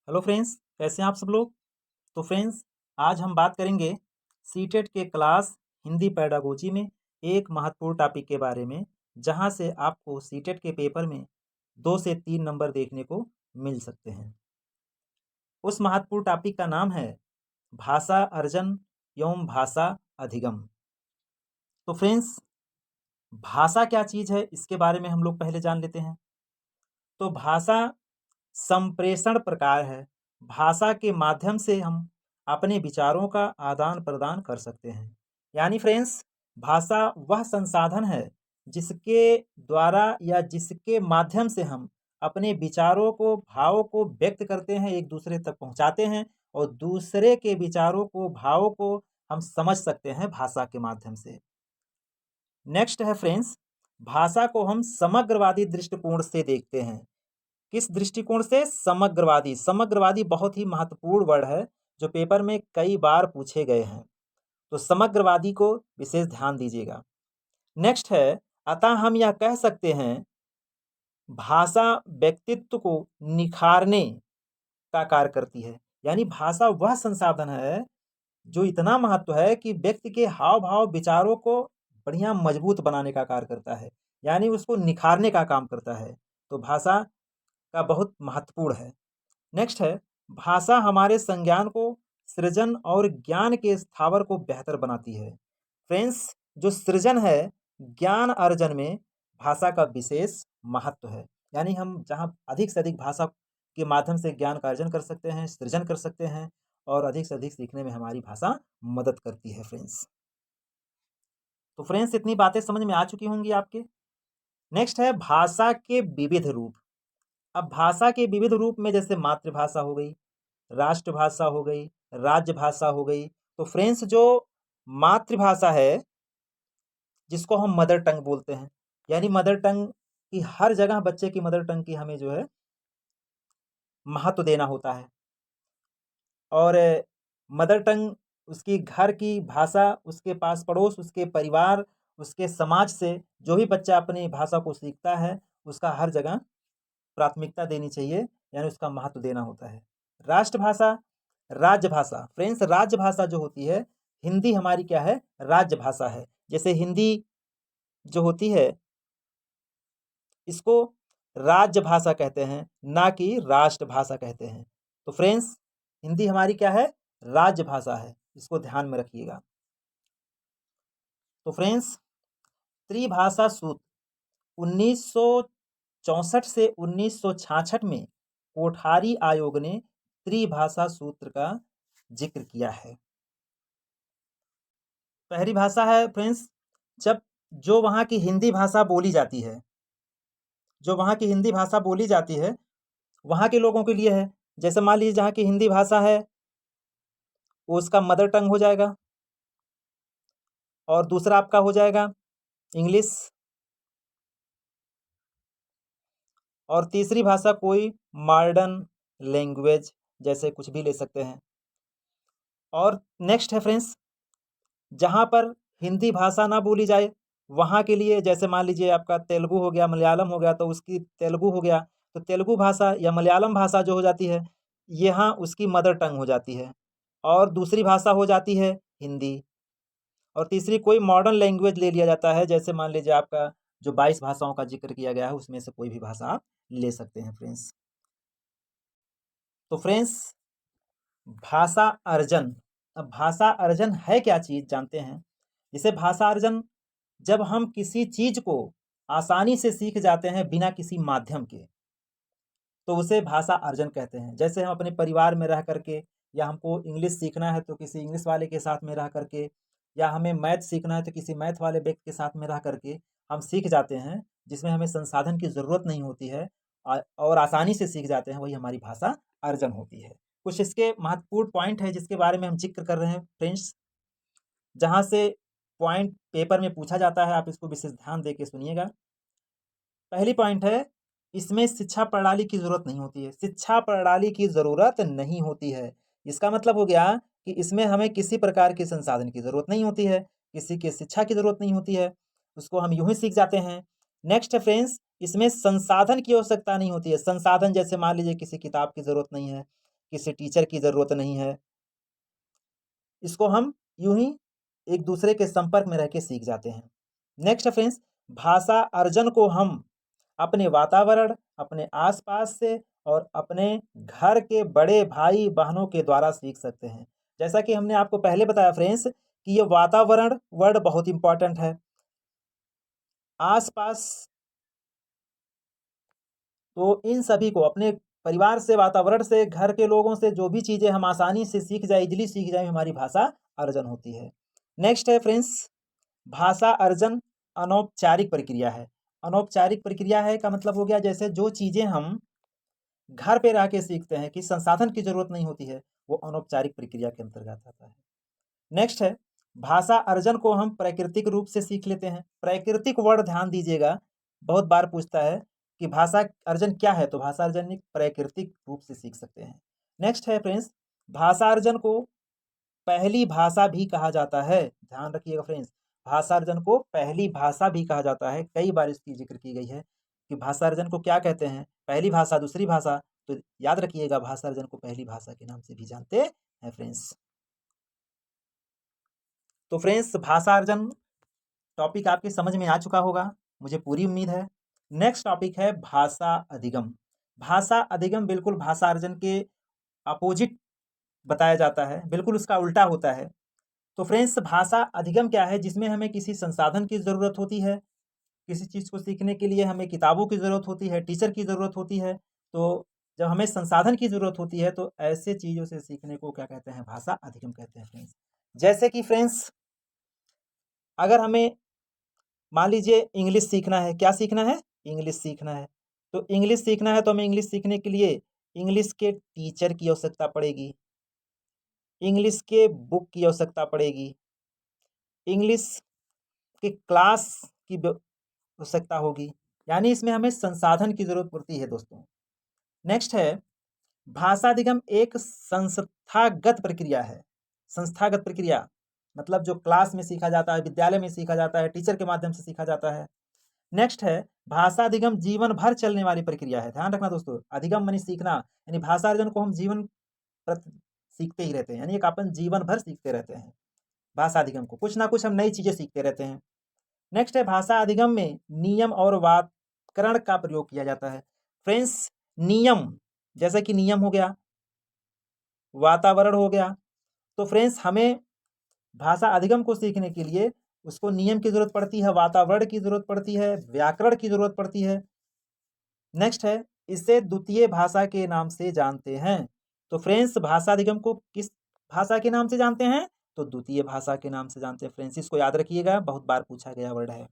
Hello friends, कैसे हैं आप सब लोग। तो फ्रेंड्स, आज हम बात करेंगे सीटेट के क्लास हिंदी पेडागोजी में एक महत्वपूर्ण टॉपिक के बारे में, जहां से आपको सीटेट के पेपर में 2 से 3 नंबर देखने को मिल सकते हैं। उस महत्वपूर्ण टॉपिक का नाम है भाषा अर्जन एवं भाषा अधिगम। तो फ्रेंड्स, भाषा क्या चीज़ है इसके बारे में हम लोग पहले जान लेते हैं। तो भाषा संप्रेषण प्रकार है। भाषा के माध्यम से हम अपने विचारों का आदान प्रदान कर सकते हैं। यानी फ्रेंड्स, भाषा वह संसाधन है जिसके द्वारा या जिसके माध्यम से हम अपने विचारों को, भावों को व्यक्त करते हैं, एक दूसरे तक पहुंचाते हैं और दूसरे के विचारों को, भावों को हम समझ सकते हैं भाषा के माध्यम से। नेक्स्ट है फ्रेंड्स, भाषा को हम समग्रवादी दृष्टिकोण से देखते हैं। किस दृष्टिकोण से? समग्रवादी। समग्रवादी बहुत ही महत्वपूर्ण वर्ड है जो पेपर में कई बार पूछे गए हैं, तो समग्रवादी को विशेष ध्यान दीजिएगा। नेक्स्ट है, अतः हम यह कह सकते हैं भाषा व्यक्तित्व को निखारने का कार्य करती है। यानी भाषा वह संसाधन है जो इतना महत्व है कि व्यक्ति के हाव भाव, विचारों को बढ़िया मजबूत बनाने का कार्य करता है, यानी उसको निखारने का काम करता है। तो भाषा का बहुत महत्वपूर्ण है। नेक्स्ट है, भाषा हमारे संज्ञान को, सृजन और ज्ञान के स्थावर को बेहतर बनाती है। फ्रेंड्स, जो सृजन है, ज्ञान अर्जन में भाषा का विशेष महत्व है। यानी हम जहाँ अधिक से अधिक भाषा के माध्यम से ज्ञान का अर्जन कर सकते हैं, सृजन कर सकते हैं और अधिक से अधिक सीखने में हमारी भाषा मदद करती है फ्रेंड्स। तो फ्रेंड्स, इतनी बातें समझ में आ चुकी होंगी आपके। नेक्स्ट है भाषा के विविध रूप। अब भाषा के विविध रूप में जैसे मातृभाषा हो गई, राष्ट्रभाषा हो गई, राज्यभाषा हो गई। तो फ्रेंड्स, जो मातृभाषा है जिसको हम मदर टंग बोलते हैं, यानी मदर टंग की हर जगह बच्चे की मदर टंग की हमें जो है महत्व देना होता है। और मदर टंग उसकी घर की भाषा, उसके पास पड़ोस, उसके परिवार, उसके समाज से जो भी बच्चा अपनी भाषा को सीखता है उसका हर जगह प्राथमिकता देनी चाहिए, यानी उसका महत्व देना होता है। राष्ट्रभाषा, राज्यभाषा। फ्रेंड्स, राज्यभाषा जो होती है, हिंदी हमारी क्या है? राज्यभाषा है। जैसे हिंदी जो होती है इसको राज्यभाषा कहते हैं, ना कि राष्ट्रभाषा कहते हैं। तो फ्रेंड्स, हिंदी हमारी क्या है? राज्यभाषा है, इसको ध्यान में रखिएगा। तो फ्रेंड्स, त्रिभाषा सूत्र 1964 से 1966 में कोठारी आयोग ने त्रिभाषा सूत्र का जिक्र किया है। पहली भाषा है फ्रेंड्स, जब जो वहाँ की हिंदी भाषा बोली जाती है, जो वहाँ की हिंदी भाषा बोली जाती है वहाँ के लोगों के लिए है। जैसे मान लीजिए जहाँ की हिंदी भाषा है वो उसका मदर टंग हो जाएगा, और दूसरा आपका हो जाएगा इंग्लिश, और तीसरी भाषा कोई मॉडर्न लैंग्वेज जैसे कुछ भी ले सकते हैं। और नेक्स्ट है फ्रेंड्स, जहाँ पर हिंदी भाषा ना बोली जाए वहाँ के लिए, जैसे मान लीजिए आपका तेलुगु हो गया, मलयालम हो गया, तो उसकी तेलुगु हो गया, तो तेलुगु भाषा या मलयालम भाषा जो हो जाती है यहाँ उसकी मदर टंग हो जाती है, और दूसरी भाषा हो जाती है हिंदी, और तीसरी कोई मॉडर्न लैंग्वेज ले लिया जाता है। जैसे मान लीजिए आपका जो 22 भाषाओं का जिक्र किया गया है उसमें से कोई भी भाषा आप ले सकते हैं फ्रेंड्स। तो फ्रेंड्स, भाषा अर्जन। अब भाषा अर्जन है क्या चीज़ जानते हैं। जैसे भाषा अर्जन, जब हम किसी चीज़ को आसानी से सीख जाते हैं बिना किसी माध्यम के, तो उसे भाषा अर्जन कहते हैं। जैसे हम अपने परिवार में रह करके, या हमको इंग्लिश सीखना है तो किसी इंग्लिश वाले के साथ में रह करके, या हमें मैथ सीखना है तो किसी मैथ वाले व्यक्ति के साथ में रह करके हम सीख जाते हैं, जिसमें हमें संसाधन की ज़रूरत नहीं होती है और आसानी से सीख जाते हैं, वही हमारी भाषा अर्जन होती है। कुछ इसके महत्वपूर्ण पॉइंट है जिसके बारे में हम जिक्र कर रहे हैं फ्रेंड्स, जहाँ से पॉइंट पेपर में पूछा जाता है, आप इसको विशेष ध्यान दे के सुनिएगा। पहली पॉइंट है, इसमें शिक्षा प्रणाली की ज़रूरत नहीं होती है। शिक्षा प्रणाली की ज़रूरत नहीं होती है, इसका मतलब हो गया कि इसमें हमें किसी प्रकार के संसाधन की ज़रूरत नहीं होती है, किसी के शिक्षा की ज़रूरत नहीं होती है, उसको हम यूँ ही सीख जाते हैं। नेक्स्ट है फ्रेंड्स, इसमें संसाधन की आवश्यकता नहीं होती है। संसाधन जैसे मान लीजिए किसी किताब की ज़रूरत नहीं है, किसी टीचर की ज़रूरत नहीं है। इसको हम यूं ही एक दूसरे के संपर्क में रह के सीख जाते हैं। नेक्स्ट फ्रेंड्स, भाषा अर्जन को हम अपने वातावरण, अपने आसपास से और अपने घर के बड़े भाई बहनों के द्वारा सीख सकते हैं। जैसा कि हमने आपको पहले बताया फ्रेंड्स कि ये वातावरण वर्ड बहुत इंपॉर्टेंट है। आसपास, तो इन सभी को अपने परिवार से, वातावरण से, घर के लोगों से जो भी चीज़ें हम आसानी से सीख जाए, इजली सीख जाए, हमारी भाषा अर्जन होती है। नेक्स्ट है फ्रेंड्स, भाषा अर्जन अनौपचारिक प्रक्रिया है। अनौपचारिक प्रक्रिया है का मतलब हो गया जैसे जो चीज़ें हम घर पे रह के सीखते हैं कि संसाधन की जरूरत नहीं होती है, वो अनौपचारिक प्रक्रिया के अंतर्गत आता है। नेक्स्ट है, भाषा अर्जन को हम प्राकृतिक रूप से सीख लेते हैं। प्राकृतिक वर्ड ध्यान दीजिएगा, बहुत बार पूछता है कि भाषा अर्जन क्या है, तो भाषा अर्जन एक प्राकृतिक रूप से सीख सकते हैं। नेक्स्ट है फ्रेंड्स, भाषा अर्जन को पहली भाषा भी कहा जाता है। ध्यान रखिएगा फ्रेंड्स, भाषा अर्जन को पहली भाषा भी कहा जाता है। कई बार इसकी जिक्र की गई है कि भाषा अर्जन को क्या कहते हैं, पहली भाषा, दूसरी भाषा। तो याद रखिएगा, भाषा अर्जन को पहली भाषा के नाम से भी जानते हैं फ्रेंड्स। तो फ्रेंड्स, भाषा अर्जन टॉपिक आपके समझ में आ चुका होगा, मुझे पूरी उम्मीद है। नेक्स्ट टॉपिक है भाषा अधिगम। भाषा अधिगम बिल्कुल भाषा अर्जन के अपोजिट बताया जाता है, बिल्कुल उसका उल्टा होता है। तो फ्रेंड्स, भाषा अधिगम क्या है, जिसमें हमें किसी संसाधन की ज़रूरत होती है, किसी चीज़ को सीखने के लिए हमें किताबों की ज़रूरत होती है, टीचर की ज़रूरत होती है। तो जब हमें संसाधन की ज़रूरत होती है, तो ऐसे चीज़ों से सीखने को क्या कहते हैं, भाषा अधिगम कहते हैं फ्रेंड्स। जैसे कि फ्रेंड्स, अगर हमें मान लीजिए इंग्लिश सीखना है, क्या सीखना है, इंग्लिश सीखना है। तो इंग्लिश सीखना है तो हमें इंग्लिश सीखने के लिए इंग्लिश के टीचर की आवश्यकता पड़ेगी, इंग्लिश के बुक की आवश्यकता पड़ेगी, इंग्लिश की क्लास की आवश्यकता होगी। यानी इसमें हमें संसाधन की ज़रूरत पड़ती है दोस्तों। नेक्स्ट है, भाषा अधिगम एक संस्थागत प्रक्रिया है। संस्थागत प्रक्रिया मतलब जो क्लास में सीखा जाता है, विद्यालय में सीखा जाता है, टीचर के माध्यम से सीखा जाता है। नेक्स्ट है, भाषा अधिगम जीवन भर चलने वाली प्रक्रिया है। ध्यान रखना दोस्तों, अधिगम मानी सीखना, यानी भाषा अर्जन को हम जीवन प्रति सीखते ही रहते हैं, यानी एक अपन जीवन भर सीखते रहते हैं। भाषा अधिगम को कुछ ना कुछ हम नई चीज़ें सीखते रहते हैं। नेक्स्ट है, भाषा अधिगम में नियम और व्याकरण का प्रयोग किया जाता है। फ्रेंड्स, नियम जैसे कि नियम हो गया, वातावरण हो गया। तो फ्रेंड्स, हमें भाषा अधिगम को सीखने के लिए उसको नियम की ज़रूरत पड़ती है, वातावरण की ज़रूरत पड़ती है, व्याकरण की ज़रूरत पड़ती है। नेक्स्ट है, इसे द्वितीय भाषा के नाम से जानते हैं। तो फ्रेंड्स, भाषा अधिगम को किस भाषा के नाम से जानते हैं, तो द्वितीय भाषा के नाम से जानते हैं फ्रेंड्स। इसको याद रखिएगा, बहुत बार पूछा गया वर्ड है।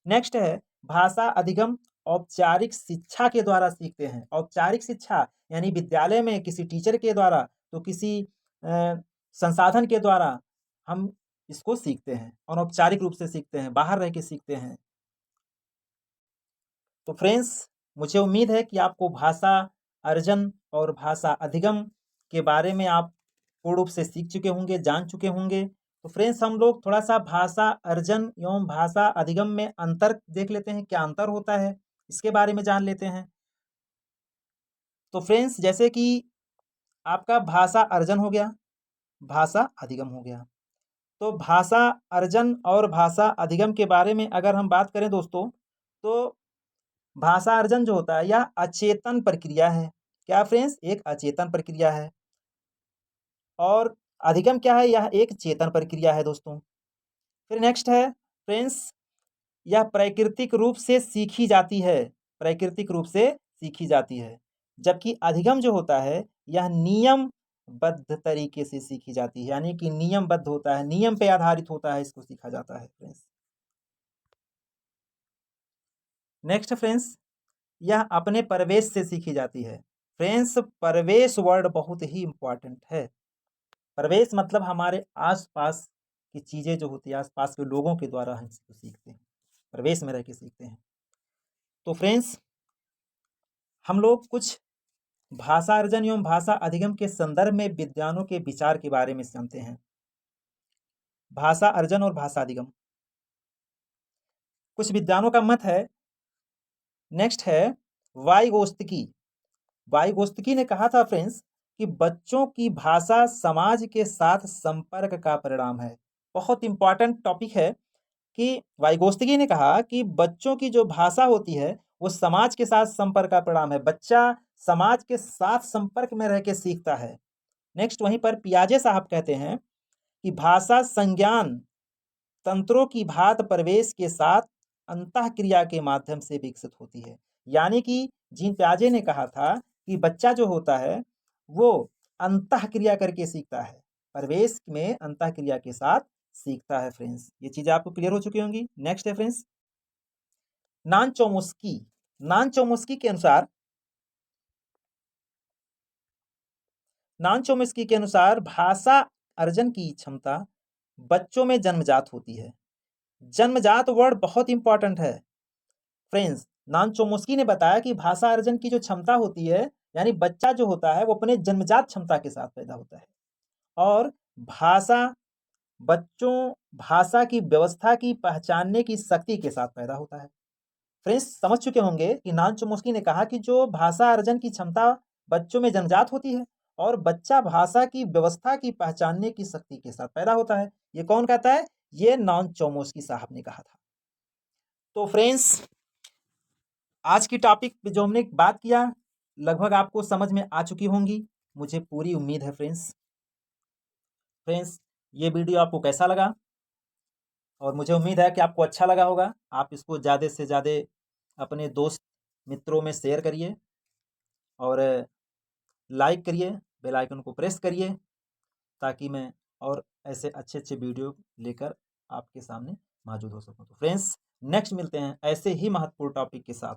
नेक्स्ट है, भाषा अधिगम औपचारिक शिक्षा के द्वारा सीखते हैं। औपचारिक शिक्षा यानी विद्यालय में किसी टीचर के द्वारा, तो किसी संसाधन के द्वारा हम इसको सीखते हैं। अनौपचारिक रूप से सीखते हैं, बाहर रह के सीखते हैं। तो फ्रेंड्स, मुझे उम्मीद है कि आपको भाषा अर्जन और भाषा अधिगम के बारे में आप पूर्ण रूप से सीख चुके होंगे, जान चुके होंगे। तो फ्रेंड्स, हम लोग थोड़ा सा भाषा अर्जन एवं भाषा अधिगम में अंतर देख लेते हैं, क्या अंतर होता है इसके बारे में जान लेते हैं। तो फ्रेंड्स, जैसे कि आपका भाषा अर्जन हो गया, भाषा अधिगम हो गया। तो भाषा अर्जन और भाषा अधिगम के बारे में अगर हम बात करें दोस्तों, तो भाषा अर्जन जो होता है यह अचेतन प्रक्रिया है। क्या फ्रेंड्स, एक अचेतन प्रक्रिया है। और अधिगम क्या है, यह एक चेतन प्रक्रिया है दोस्तों। फिर नेक्स्ट है फ्रेंड्स, यह प्राकृतिक रूप से सीखी जाती है, प्राकृतिक रूप से सीखी जाती है। जबकि अधिगम जो होता है यह नियमबद्ध तरीके से सीखी जाती है, यानी कि नियमबद्ध होता है, नियम पे आधारित होता है, इसको सीखा जाता है फ्रेंड्स। नेक्स्ट फ्रेंड्स, यह अपने परिवेश से सीखी जाती है। फ्रेंड्स, परिवेश वर्ड बहुत ही इंपॉर्टेंट है। परिवेश मतलब हमारे आसपास की चीज़ें जो होती है, आसपास के लोगों के द्वारा हम इसको सीखते हैं, परिवेश में रह के सीखते हैं। तो फ्रेंड्स, हम लोग कुछ भाषा अर्जन एवं भाषा अधिगम के संदर्भ में विद्वानों के विचार के बारे में जानते हैं। भाषा अर्जन और भाषा अधिगम, कुछ विद्वानों का मत है। नेक्स्ट है वाइगोत्स्की। वाइगोत्स्की ने कहा था फ्रेंड्स कि बच्चों की भाषा समाज के साथ संपर्क का परिणाम है। बहुत इंपॉर्टेंट टॉपिक है कि वाइगोत्स्की ने कहा कि बच्चों की जो भाषा होती है वो समाज के साथ संपर्क का परिणाम है। बच्चा समाज के साथ संपर्क में रह के सीखता है। नेक्स्ट वहीं पर पियाजे साहब कहते हैं कि भाषा संज्ञान तंत्रों की भात प्रवेश के साथ अंतःक्रिया के माध्यम से विकसित होती है। यानी कि जीन पियाजे ने कहा था कि बच्चा जो होता है वो अंतःक्रिया करके सीखता है, प्रवेश में अंतःक्रिया के साथ सीखता है। फ्रेंड्स, ये चीजें आपको क्लियर हो चुकी होंगी। नेक्स्ट है फ्रेंड्स, नान चोमस्की। नान चोमस्की के अनुसार भाषा अर्जन की क्षमता बच्चों में जन्मजात होती है। जन्मजात वर्ड बहुत इंपॉर्टेंट है फ्रेंड्स। नान चोमस्की ने बताया कि भाषा अर्जन की जो क्षमता होती है, यानी बच्चा जो होता है वो अपने जन्मजात क्षमता के साथ पैदा होता है, और बच्चों भाषा की व्यवस्था की पहचानने की शक्ति के साथ पैदा होता है। फ्रेंड्स, समझ चुके होंगे कि नान चोमस्की ने कहा कि जो भाषा अर्जन की क्षमता बच्चों में जन्मजात होती है और बच्चा भाषा की व्यवस्था की पहचानने की शक्ति के साथ पैदा होता है। ये कौन कहता है? ये नान चोमस्की साहब ने कहा था। तो फ्रेंड्स, आज की टॉपिक पे जो हमने बात किया लगभग आपको समझ में आ चुकी होंगी, मुझे पूरी उम्मीद है फ्रेंड्स। ये वीडियो आपको कैसा लगा? और मुझे उम्मीद है कि आपको अच्छा लगा होगा। आप इसको ज़्यादा से ज़्यादा अपने दोस्त मित्रों में शेयर करिए और लाइक करिए, बेल आइकन को प्रेस करिए, ताकि मैं और ऐसे अच्छे अच्छे वीडियो लेकर आपके सामने मौजूद हो सकूं। तो फ्रेंड्स, नेक्स्ट मिलते हैं ऐसे ही महत्वपूर्ण टॉपिक के साथ।